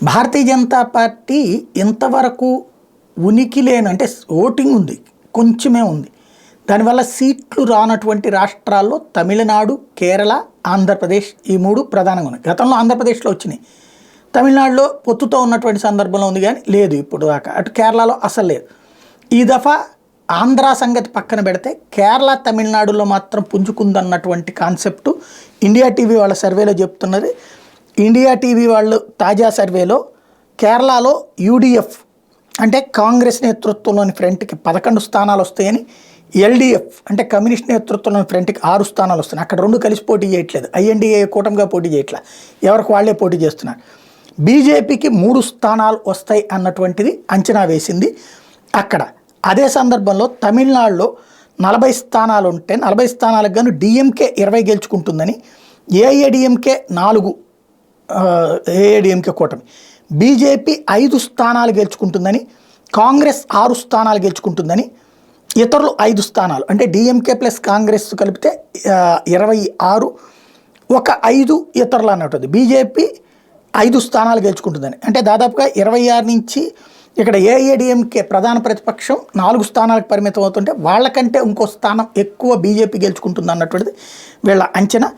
Bharatiya Janata party ఇంతవరకు ఉనికి లేని అంటే ఓటింగ్ ఉంది, కొంచెమే ఉంది. దానివల్ల సీట్లు రానటువంటి రాష్ట్రాల్లో తమిళనాడు, కేరళ, ఆంధ్రప్రదేశ్ ఈ మూడు ప్రధానంగా ఉన్నాయి. గతంలో ఆంధ్రప్రదేశ్లో వచ్చినాయి, తమిళనాడులో పొత్తుతో ఉన్నటువంటి సందర్భంలో ఉంది కానీ లేదు ఇప్పుడు దాకా. అటు కేరళలో అసలు లేదు. ఈ దఫా ఆంధ్ర సంగతి పక్కన పెడితే కేరళ, తమిళనాడులో మాత్రం పుంజుకుందన్నటువంటి కాన్సెప్టు ఇండియా టీవీ వాళ్ళ సర్వేలో చెప్తున్నది. ఇండియా టీవీ వాళ్ళు తాజా సర్వేలో కేరళలో యూడిఎఫ్ అంటే కాంగ్రెస్ నేతృత్వంలోని ఫ్రంట్కి 11 స్థానాలు వస్తాయని, ఎల్డిఎఫ్ అంటే కమ్యూనిస్ట్ నేతృత్వంలోని ఫ్రంట్కి 6 స్థానాలు వస్తున్నాయి. అక్కడ రెండు కలిసి పోటీ చేయట్లేదు, ఐఎన్డీఏ కూటమిగా పోటీ చేయట్లేదు, ఎవరికి వాళ్ళే పోటీ చేస్తున్నారు. బీజేపీకి 3 స్థానాలు వస్తాయి అన్నటువంటిది అంచనా వేసింది అక్కడ. అదే సందర్భంలో తమిళనాడులో 40 స్థానాలు ఉంటే 40 స్థానాలకు గాను డిఎంకే 20 గెలుచుకుంటుందని, ఏఐఏడిఎంకే 4, ఏఐడిఎంకే కూటమి, బీజేపీ 5 స్థానాలు గెలుచుకుంటుందని, కాంగ్రెస్ 6 స్థానాలు గెలుచుకుంటుందని, ఇతరులు 5 స్థానాలు అంటే డిఎంకే ప్లస్ కాంగ్రెస్ కలిపితే 26, ఒక 5 ఇతరులు అన్నట్టు. బీజేపీ 5 స్థానాలు గెలుచుకుంటుందని అంటే దాదాపుగా 26 నుంచి ఇక్కడ ఏఐఏడిఎంకే ప్రధాన ప్రతిపక్షం 4 స్థానాలకు పరిమితం అవుతుంటే వాళ్ళకంటే ఇంకో స్థానం ఎక్కువ బీజేపీ గెలుచుకుంటుంది అన్నటువంటిది వీళ్ళ అంచనా.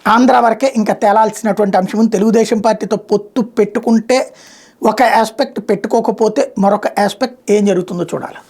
ఆంధ్ర వరకే ఇంకా తేలాల్సినటువంటి అంశం. తెలుగుదేశం పార్టీతో పొత్తు పెట్టుకుంటే ఒక ఆస్పెక్ట్, పెట్టుకోకపోతే మరొక ఆస్పెక్ట్. ఏం జరుగుతుందో చూడాలి.